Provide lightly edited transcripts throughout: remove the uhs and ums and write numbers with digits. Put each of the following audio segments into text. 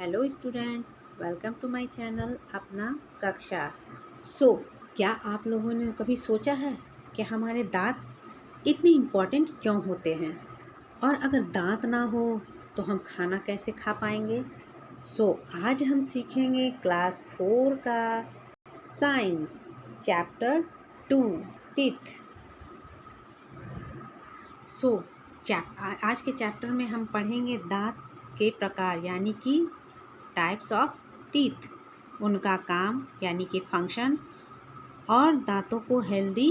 Hello student, welcome to my channel अपना कक्षा। क्या आप लोगों ने कभी सोचा है कि हमारे दांत इतने इम्पोर्टेंट क्यों होते हैं और अगर दांत ना हो तो हम खाना कैसे खा पाएंगे। आज हम सीखेंगे क्लास 4 का साइंस चैप्टर 2 टीथ। आज के चैप्टर में हम पढ़ेंगे दांत के प्रकार यानी कि टाइप्स ऑफ टीथ, उनका काम यानी कि फंक्शन और दांतों को हेल्दी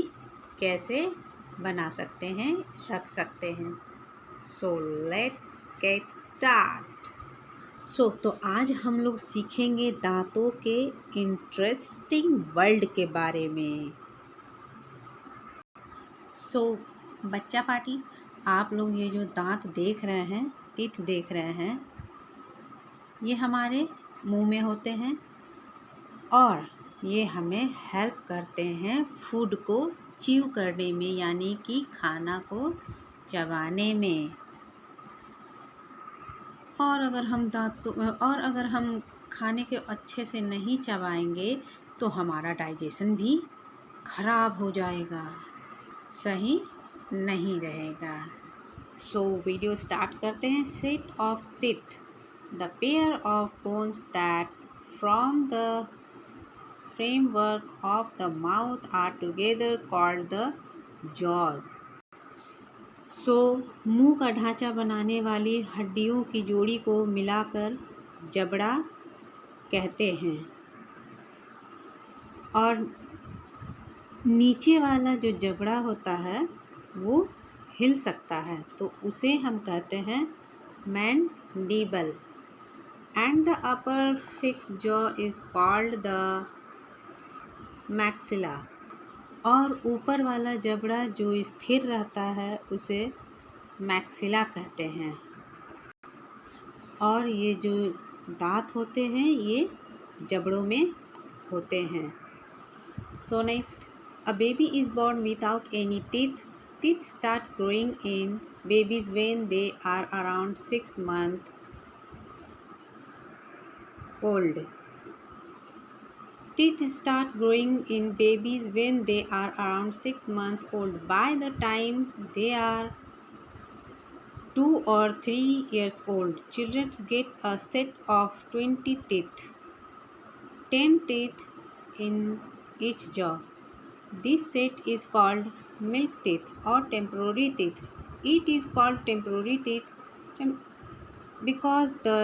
कैसे बना सकते हैं, रख सकते हैं। Let's get start. तो आज हम लोग सीखेंगे दांतों के इंटरेस्टिंग वर्ल्ड के बारे में। बच्चा पार्टी, आप लोग ये जो दांत देख रहे हैं, टीथ देख रहे हैं, ये हमारे मुंह में होते हैं और ये हमें हेल्प करते हैं फूड को च्यू करने में यानी कि खाना को चबाने में। और अगर हम खाने के अच्छे से नहीं चबाएंगे तो हमारा डाइजेशन भी खराब हो जाएगा, सही नहीं रहेगा। वीडियो स्टार्ट करते हैं। Set of teeth, the pair of bones that from the framework of the mouth are together called the jaws. मुंह का ढांचा बनाने वाली हड्डियों की जोड़ी को मिलाकर जबड़ा कहते हैं और नीचे वाला जो जबड़ा होता है वो हिल सकता है तो उसे हम कहते हैं mandible. And the upper fix jaw is called the maxilla, और ऊपर वाला जबड़ा जो स्थिर रहता है उसे मैक्सिला कहते हैं। और ये जो दांत होते हैं ये जबड़ों में होते हैं। Next, a baby is born without any teeth. Teeth start growing in babies when they are around 6 months old. Teeth start growing in babies when they are around 6 months old. By the time they are 2 or 3 years old, children get a set of 20 teeth, 10 teeth in each jaw. This set is called milk teeth or temporary teeth. It is called temporary teeth because the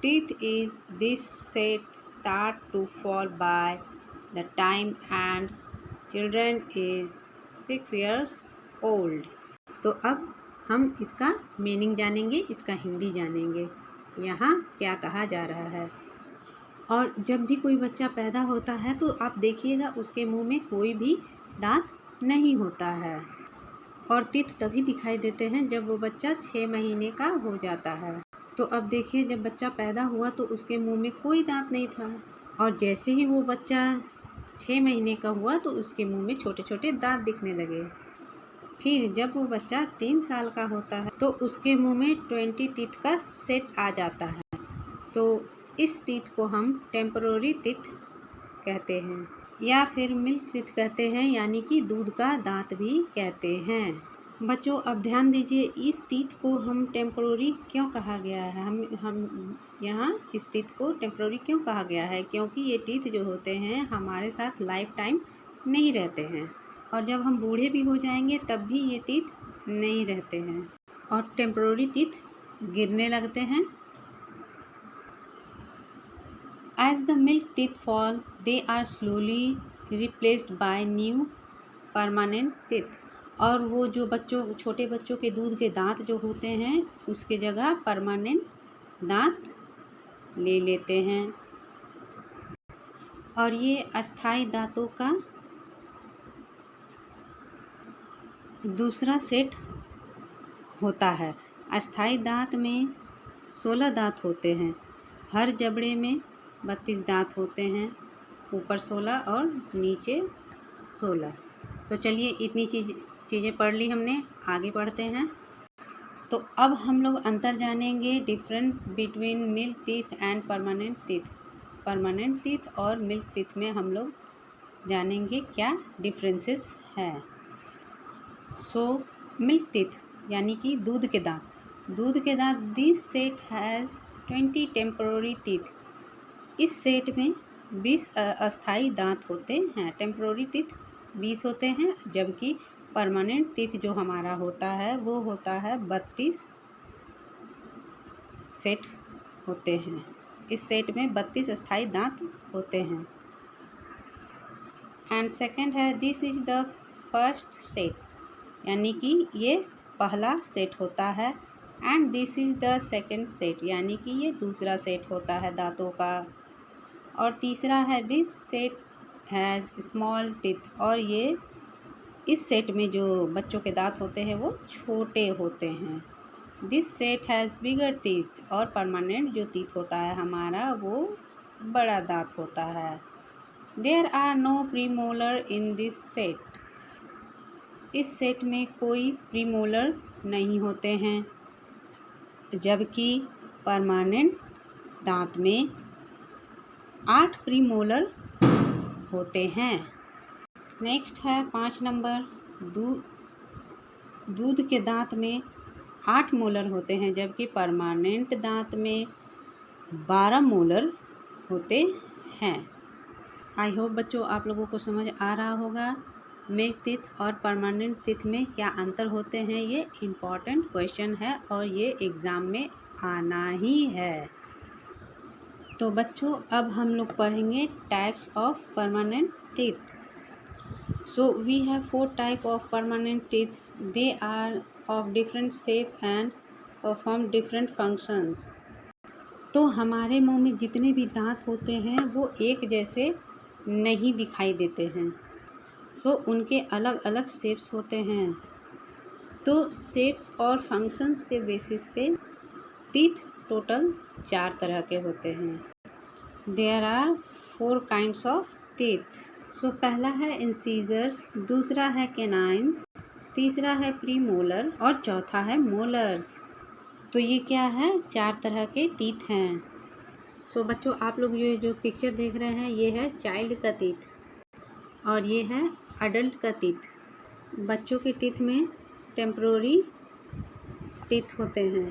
teeth is this set start to fall by the time and children is 6 years old. तो अब हम इसका meaning जानेंगे, इसका हिंदी जानेंगे, यहाँ क्या कहा जा रहा है। और जब भी कोई बच्चा पैदा होता है तो आप देखिएगा उसके मुंह में कोई भी दांत नहीं होता है और टीथ तभी दिखाई देते हैं जब वो बच्चा 6 महीने का हो जाता है। तो अब देखिए, जब बच्चा पैदा हुआ तो उसके मुंह में कोई दांत नहीं था और जैसे ही वो बच्चा 6 महीने का हुआ तो उसके मुंह में छोटे छोटे दांत दिखने लगे। फिर जब वो बच्चा 3 साल का होता है तो उसके मुंह में 20 टीथ का सेट आ जाता है। तो इस टीथ को हम टेम्पररी टीथ कहते हैं या फिर मिल्क टीथ कहते हैं, यानी कि दूध का दांत भी कहते हैं। बच्चों अब ध्यान दीजिए, इस टीथ को हम टेम्पररी क्यों कहा गया है। हम यहाँ इस टीथ को टेम्पररी क्यों कहा गया है, क्योंकि ये टीथ जो होते हैं हमारे साथ लाइफ टाइम नहीं रहते हैं और जब हम बूढ़े भी हो जाएंगे तब भी ये टीथ नहीं रहते हैं और टेम्पररी टीथ गिरने लगते हैं। As the milk teeth fall, they are slowly replaced by new permanent teeth. और वो जो छोटे बच्चों के दूध के दांत जो होते हैं उसके जगह परमानेंट दांत ले लेते हैं और ये अस्थाई दांतों का दूसरा सेट होता है। अस्थाई दांत में 16 दांत होते हैं। हर जबड़े में 32 दांत होते हैं, ऊपर 16 और नीचे 16। तो चलिए, इतनी चीज़ें पढ़ ली हमने, आगे पढ़ते हैं। तो अब हम लोग अंतर जानेंगे different between milk teeth and permanent teeth. Permanent teeth और मिल्क टीथ में हम लोग जानेंगे क्या डिफरेंसेस है। सो मिल्क टीथ यानी कि दूध के दांत। दूध के दांत, this set has 20 temporary teeth. इस सेट में 20 अस्थाई दांत होते हैं। टेम्पोररी टीथ 20 होते हैं, जबकि परमानेंट टीथ जो हमारा होता है वो होता है 32 सेट होते हैं। इस सेट में 32 अस्थाई दांत होते हैं। एंड सेकंड है this is the first set, यानी कि ये पहला सेट होता है। And this is the second set, यानी कि ये दूसरा सेट होता है दांतों का। और तीसरा है this set has small teeth, और ये इस सेट में जो बच्चों के दांत होते हैं वो छोटे होते हैं। This set has bigger teeth, और परमानेंट जो टीथ होता है हमारा वो बड़ा दांत होता है। There are no premolar in this set. इस सेट में कोई प्रीमोलर नहीं होते हैं, जबकि परमानेंट दांत में 8 प्रीमोलर होते हैं। नेक्स्ट है 5 नंबर, दूध के दांत में 8 मोलर होते हैं, जबकि परमानेंट दांत में 12 मोलर होते हैं। आई होप बच्चों आप लोगों को समझ आ रहा होगा मिल्क टीथ और परमानेंट टीथ में क्या अंतर होते हैं। ये इम्पॉर्टेंट क्वेश्चन है और ये एग्ज़ाम में आना ही है। तो बच्चों अब हम लोग पढ़ेंगे types of permanent teeth. So we have 4 type of permanent teeth. They are of different shape and perform different functions. तो हमारे मुंह में जितने भी दांत होते हैं वो एक जैसे नहीं दिखाई देते हैं। उनके अलग अलग शेप्स होते हैं। तो शेप्स और फंक्शंस के बेसिस पे टीथ टोटल 4 तरह के होते हैं। There are 4 kinds of teeth. पहला है इंसीजर्स, दूसरा है कैनाइन्स, तीसरा है प्रीमोलर और चौथा है मोलर्स। तो ये क्या है, 4 तरह के टीथ हैं। बच्चों आप लोग ये जो पिक्चर देख रहे हैं ये है चाइल्ड का टीथ और ये है अडल्ट का टीथ। बच्चों के टीथ में टेम्पररी टीथ होते हैं।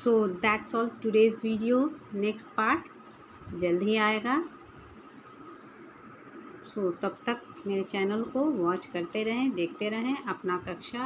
That's all today's video. Next part जल्द ही आएगा। तब तक मेरे चैनल को वॉच करते रहें, देखते रहें। अपना कक्षा